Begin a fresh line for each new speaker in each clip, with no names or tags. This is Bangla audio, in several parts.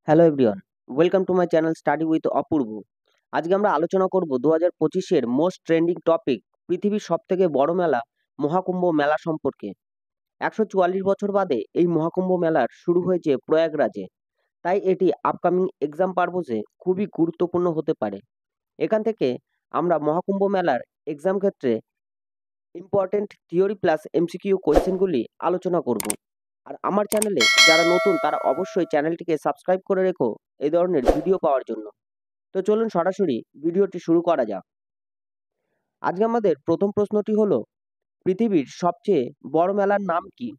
Hello everyone, welcome to my channel study with Apurba. আজকে আমরা আলোচনা করব 2025-এর মোস্ট ট্রেন্ডিং টপিক পৃথিবীর সবথেকে বড় মেলা মহাকুম্ভ মেলা সম্পর্কে। 144 বছর বাদে এই মহাকুম্ভ মেলার শুরু হয়েছে প্রয়াগরাজে, তাই এটি আপকামিং এক্সাম পারপোজে খুবই গুরুত্বপূর্ণ হতে পারে। এখান থেকে আমরা মহাকুম্ভ মেলার এক্সাম ক্ষেত্রে ইম্পর্টেন্ট থিওরি প্লাস এমসিকিউ কোয়েশ্চেনগুলি আলোচনা করব। আর আমার চ্যানেলে যারা নতুন তারা অবশ্যই চ্যানেলটিকে সাবস্ক্রাইব করে রেখো এই ধরনের ভিডিও পাওয়ার জন্য। তো চলুন সরাসরি ভিডিওটি শুরু করা যাক। আজকে আমাদের প্রথম প্রশ্নটি হলো, পৃথিবীর সবচেয়ে বড় মেলার নাম কি?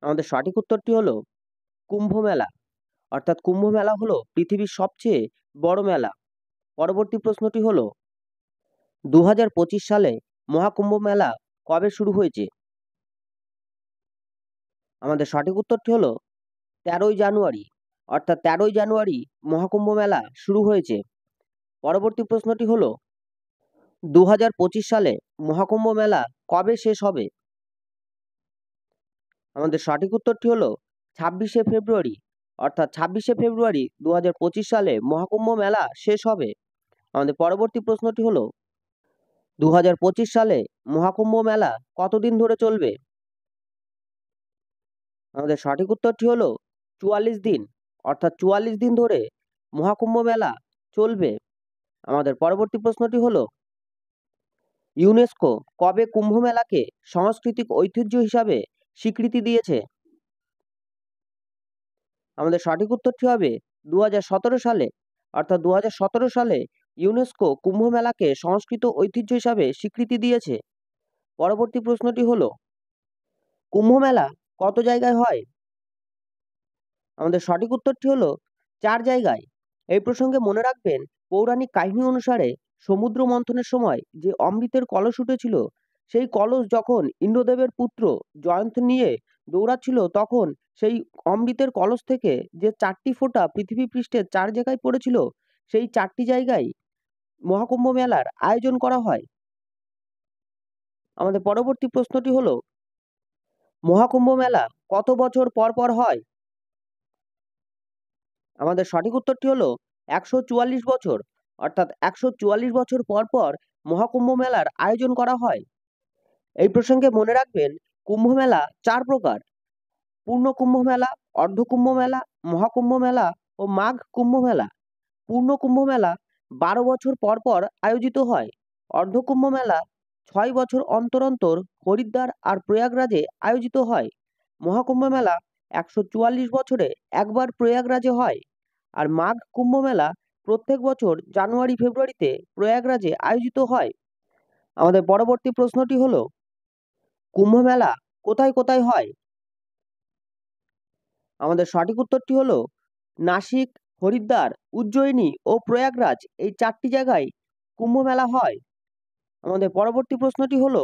আমাদের সঠিক উত্তরটি হলো কুম্ভ মেলা। অর্থাৎ কুম্ভ মেলা হলো পৃথিবীর সবচেয়ে বড় মেলা। পরবর্তী প্রশ্নটি হলো, 2025 সালে মহাকুম্ভ মেলা কবে শুরু হয়েছে? আমাদের সঠিক উত্তরটি হলো 13ই জানুয়ারি। অর্থাৎ 13ই জানুয়ারি মহাকুম্ভ মেলা শুরু হয়েছে। পরবর্তী প্রশ্নটি হলো, 2025 সালে মহাকুম্ভ মেলা কবে শেষ হবে? আমাদের সঠিক উত্তরটি হলো 26শে ফেব্রুয়ারি। অর্থাৎ 26শে ফেব্রুয়ারি 2025 সালে মহাকুম্ভ মেলা শেষ হবে। আমাদের পরবর্তী প্রশ্নটি হলো, 2025 সালে মহাকুম্ভ মেলা কতদিন ধরে চলবে? আমাদের সঠিক উত্তরটি হলো 44 দিন। অর্থাৎ 44 দিন ধরে মহাকুম্ভ মেলা চলবে। আমাদের পরবর্তী প্রশ্নটি হলো, ইউনেস্কো কবে কুম্ভ মেলাকে সাংস্কৃতিক ঐতিহ্য হিসাবে স্বীকৃতি দিয়েছে? আমাদের সঠিক উত্তরটি হবে 2017 সালে। অর্থাৎ 2017 সালে ইউনেস্কো কুম্ভ মেলাকে সংস্কৃত ঐতিহ্য হিসাবে স্বীকৃতি দিয়েছে। পরবর্তী প্রশ্নটি হলো, কুম্ভ মেলা কত জায়গায় হয়? আমাদের সঠিক উত্তরটি হলো 4 জায়গায়। এই প্রসঙ্গে মনে রাখবেন, পৌরাণিক কাহিনী অনুসারে সমুদ্র মন্থনের সময় যে অমৃতের কলস উঠেছিল, সেই কলস যখন ইন্দ্রদেবের পুত্র জয়ন্ত নিয়ে দৌড়াচ্ছিল, তখন সেই অমৃতের কলস থেকে যে 4টি ফোঁটা পৃথিবী পৃষ্ঠের 4 জায়গায় পড়েছিল, সেই 4টি জায়গায় মহাকুম্ভ মেলার আয়োজন করা হয়। আমাদের পরবর্তী প্রশ্নটি হলো, মহাকুম্ভ মেলা কত বছর পর পর হয়? আমাদের সঠিক উত্তরটি হলো 144 বছর। অর্থাৎ 144 বছর পর পর মহাকুম্ভ মেলার আয়োজন করা হয়। এই প্রসঙ্গে মনে রাখবেন, কুম্ভ মেলা 4 প্রকার: পূর্ণ কুম্ভ মেলা, অর্ধ কুম্ভ মেলা, মহাকুম্ভ মেলা ও মাঘ কুম্ভ মেলা। পূর্ণ কুম্ভ মেলা 12 বছর পর পর আয়োজিত হয়। অর্ধ কুম্ভ মেলা 6 বছর অন্তর অন্তর হরিদ্বার আর প্রয়াগরাজে আয়োজিত হয়। মহাকুম্ভ মেলা 144 বছরে একবার প্রয়াগরাজে হয়। আর মাঘ কুম্ভ মেলা প্রত্যেক বছর জানুয়ারি ফেব্রুয়ারিতে প্রয়াগরাজে আয়োজিত হয়। আমাদের পরবর্তী প্রশ্নটি হলো, কুম্ভ মেলা কোথায় কোথায় হয়? আমাদের সঠিক উত্তরটি হলো নাসিক, হরিদ্বার, উজ্জয়িনী ও প্রয়াগরাজ, এই 4টি জায়গায় কুম্ভ মেলা হয়। আমাদের পরবর্তী প্রশ্নটি হলো,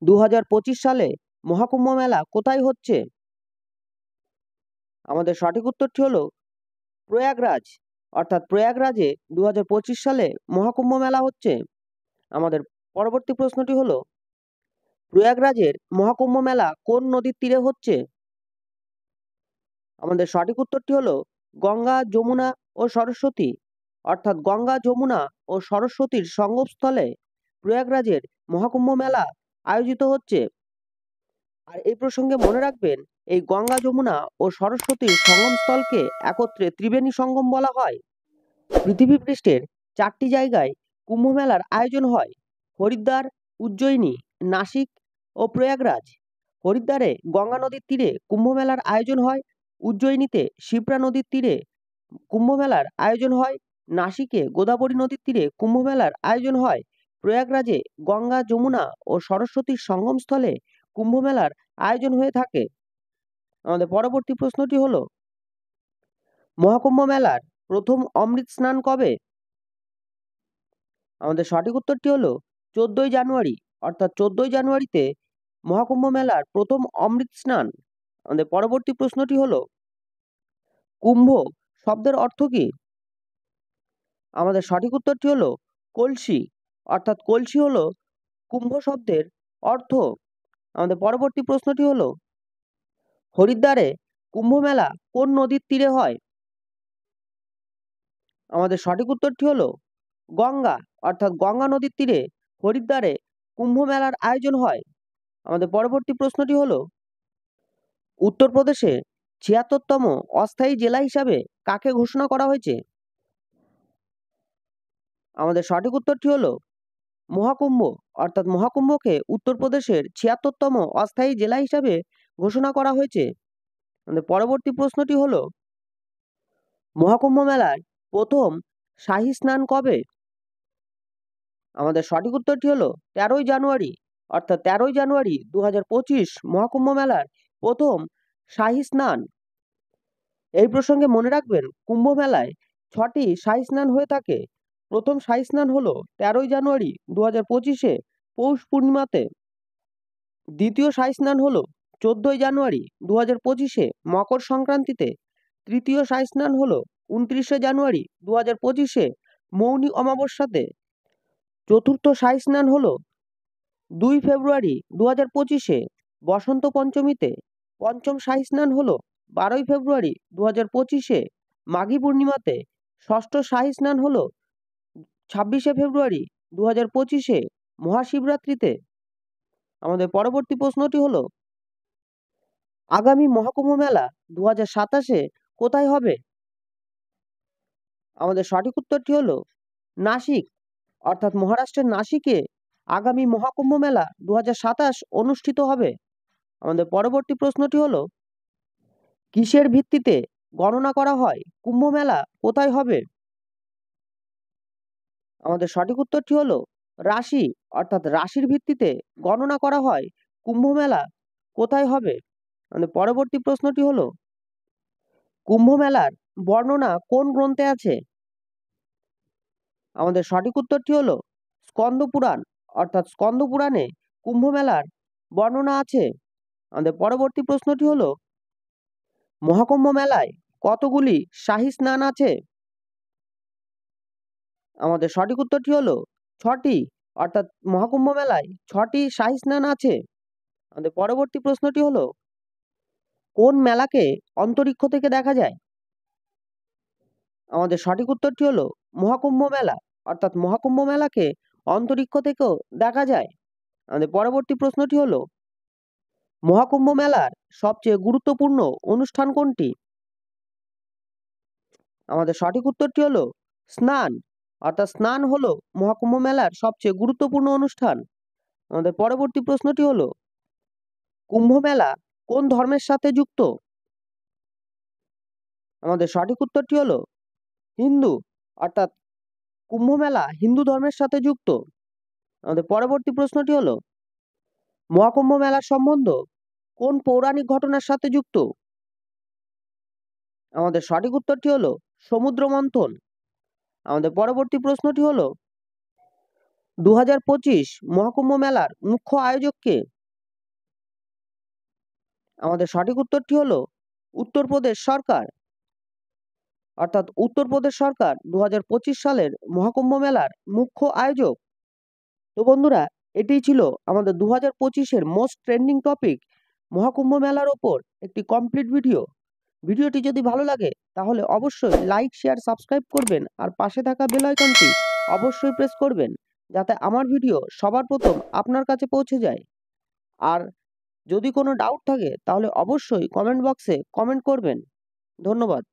2025 সালে মহাকুম্ভ মেলা কোথায় হচ্ছে? আমাদের সঠিক উত্তরটি হলো প্রয়াগরাজ। অর্থাৎ প্রয়াগরাজে 2025 সালে মহাকুম্ভ মেলা হচ্ছে। আমাদের পরবর্তী প্রশ্নটি হলো, প্রয়াগরাজের মহাকুম্ভ মেলা কোন নদীর তীরে হচ্ছে? আমাদের সঠিক উত্তরটি হলো গঙ্গা, যমুনা ও সরস্বতী। অর্থাৎ গঙ্গা, যমুনা ও সরস্বতীর সঙ্গমস্থলে প্রয়াগরাজের মহাকুম্ভ মেলা আয়োজিত হচ্ছে। আর এই প্রসঙ্গে মনে রাখবেন, এই গঙ্গা, যমুনা ও সরস্বতীর সঙ্গমস্থলকে একত্রে ত্রিবেণী সঙ্গম বলা হয়। পৃথিবী পৃষ্ঠের 4টি জায়গায় কুম্ভ মেলার আয়োজন হয়: হরিদ্বার, উজ্জয়িনী, নাসিক ও প্রয়াগরাজ। হরিদ্বারে গঙ্গা নদীর তীরে কুম্ভ মেলার আয়োজন হয়। উজ্জয়িনীতে শিপ্রা নদীর তীরে কুম্ভ মেলার আয়োজন হয়। নাসিকে গোদাবরী নদীর তীরে কুম্ভ মেলার আয়োজন হয়। প্রয়াগরাজে গঙ্গা, যমুনা ও সরস্বতীর সঙ্গমস্থলে কুম্ভ মেলার আয়োজন হয়ে থাকে। আমাদের পরবর্তী প্রশ্নটি হলো, মহাকুম্ভ মেলার প্রথম অমৃত স্নান কবে? আমাদের সঠিক উত্তরটি হলো 14ই জানুয়ারি। অর্থাৎ 14ই জানুয়ারিতে মহাকুম্ভ মেলার প্রথম অমৃত স্নান। আমাদের পরবর্তী প্রশ্নটি হলো, কুম্ভ শব্দের অর্থ কি? আমাদের সঠিক উত্তরটি হলো কলসি। অর্থাৎ কলসি হলো কুম্ভ শব্দের অর্থ। আমাদের পরবর্তী প্রশ্নটি হলো, হরিদ্বারে কুম্ভ মেলা কোন নদীর তীরে হয়? আমাদের সঠিক উত্তরটি হলো গঙ্গা, অর্থাৎ গঙ্গা নদীর তীরে হরিদ্বারে কুম্ভ মেলার আয়োজন হয়। আমাদের পরবর্তী প্রশ্নটি হলো উত্তরপ্রদেশে ৭৬তম অস্থায়ী জেলা হিসাবে কাকে ঘোষণা করা হয়েছে? আমাদের সঠিক উত্তরটি হলো মহাকুম্ভ, অর্থাৎ মহাকুম্ভকে উত্তরপ্রদেশের ৭৬তম অস্থায়ী জেলা হিসাবে ঘোষণা করা হয়েছে। আমাদের পরবর্তী প্রশ্নটি হলো মহাকুম্ভ মেলার প্রথম শাহী স্নান কবে? আমাদের সঠিক উত্তরটি হলো ১৩ই জানুয়ারি, অর্থাৎ ১৩ই জানুয়ারি ২০২৫ মহাকুম্ভ মেলার প্রথম শাহী স্নান। এই প্রসঙ্গে মনে রাখবেন কুম্ভ মেলায় ৬টি শাহী স্নান হয়ে থাকে। প্রথম শাহী স্নান হলো ১৩ই জানুয়ারি ২০২৫-এ পৌষ পূর্ণিমাতে। দ্বিতীয় শাহী স্নান হলো ১৪ই জানুয়ারি ২০২৫-এ মকর সংক্রান্তিতে। তৃতীয় শাহী স্নান হলো ২৯শে জানুয়ারি ২০২৫-এ মৌনী অমাবস্যাতে। চতুর্থ শাহী স্নান হলো ২ ফেব্রুয়ারি ২০২৫-এ বসন্ত পঞ্চমীতে। পঞ্চম শাহী স্নান হলো ১২ই ফেব্রুয়ারি ২০২৫-এ মাঘী পূর্ণিমাতে। ষষ্ঠ শাহী স্নান হলো ২৬শে ফেব্রুয়ারি ২০২৫-এ মহাশিবরাত্রিতে। আমাদের পরবর্তী প্রশ্নটি হলো আগামী মহাকুম্ভ মেলা ২০২৭-এ কোথায় হবে? আমাদের সঠিক উত্তরটি হলো নাসিক, অর্থাৎ মহারাষ্ট্রের নাসিকে আগামী মহাকুম্ভ মেলা ২০২৭ অনুষ্ঠিত হবে। আমাদের পরবর্তী প্রশ্নটি হলো কিসের ভিত্তিতে গণনা করা হয় কুম্ভ মেলা কোথায় হবে? আমাদের সঠিক উত্তরটি হলো রাশি, অর্থাৎ রাশির ভিত্তিতে গণনা করা হয় কুম্ভ মেলা কোথায় হবে। আমাদের পরবর্তী প্রশ্নটি হলো কুম্ভ মেলার বর্ণনা কোন গ্রন্থে আছে? আমাদের সঠিক উত্তরটি হলো স্কন্দ পুরাণ, অর্থাৎ স্কন্দ পুরাণে কুম্ভ মেলার বর্ণনা আছে। আমাদের পরবর্তী প্রশ্নটি হলো মহাকুম্ভ মেলায় কতগুলি শাহী স্নান আছে? আমাদের সঠিক উত্তরটি হলো ৬টি, অর্থাৎ মহাকুম্ভ মেলায় ৬টি শাহী স্নান আছে। আমাদের পরবর্তী প্রশ্নটি হলো কোন মেলাকে অন্তরিক্ষ থেকে দেখা যায়? আমাদের সঠিক উত্তরটি হলো মহাকুম্ভ মেলা, অর্থাৎ মহাকুম্ভ মেলাকে অন্তরিক্ষ থেকেও দেখা যায়। আমাদের পরবর্তী প্রশ্নটি হলো মহাকুম্ভ মেলার সবচেয়ে গুরুত্বপূর্ণ অনুষ্ঠান কোনটি? আমাদের সঠিক উত্তরটি হলো স্নান, অর্থাৎ স্নান হলো মহাকুম্ভ মেলার সবচেয়ে গুরুত্বপূর্ণ অনুষ্ঠান। আমাদের পরবর্তী প্রশ্নটি হলো কুম্ভ মেলা কোন ধর্মের সাথে যুক্ত? আমাদের সঠিক উত্তরটি হলো হিন্দু, অর্থাৎ কুম্ভ মেলা হিন্দু ধর্মের সাথে যুক্ত। আমাদের পরবর্তী প্রশ্নটি হলো মহাকুম্ভ মেলার সম্বন্ধ কোন পৌরাণিক ঘটনার সাথে যুক্ত? আমাদের সঠিক উত্তরটি হলো সমুদ্র মন্থন। আমাদের পরবর্তী প্রশ্নটি হলো ২০২৫ মহাকুম্ভ মেলার মুখ্য আয়োজক কে? আমাদের সঠিক উত্তরটি হলো উত্তরপ্রদেশ সরকার, অর্থাৎ উত্তরপ্রদেশ সরকার ২০২৫ সালের মহাকুম্ভ মেলার মুখ্য আয়োজক। তো বন্ধুরা, এটিই ছিল আমাদের ২০২৫-এর মোস্ট ট্রেন্ডিং টপিক মহাকুম্ভ মেলার ওপর একটি কমপ্লিট ভিডিও। ভিডিওটি যদি ভালো লাগে তাহলে অবশ্যই লাইক, শেয়ার, সাবস্ক্রাইব করবেন আর পাশে থাকা বেল আইকনটি অবশ্যই প্রেস করবেন যাতে আমার ভিডিও সবার প্রথম আপনার কাছে পৌঁছে যায়। আর যদি কোনো ডাউট থাকে তাহলে অবশ্যই কমেন্ট বক্সে কমেন্ট করবেন। ধন্যবাদ।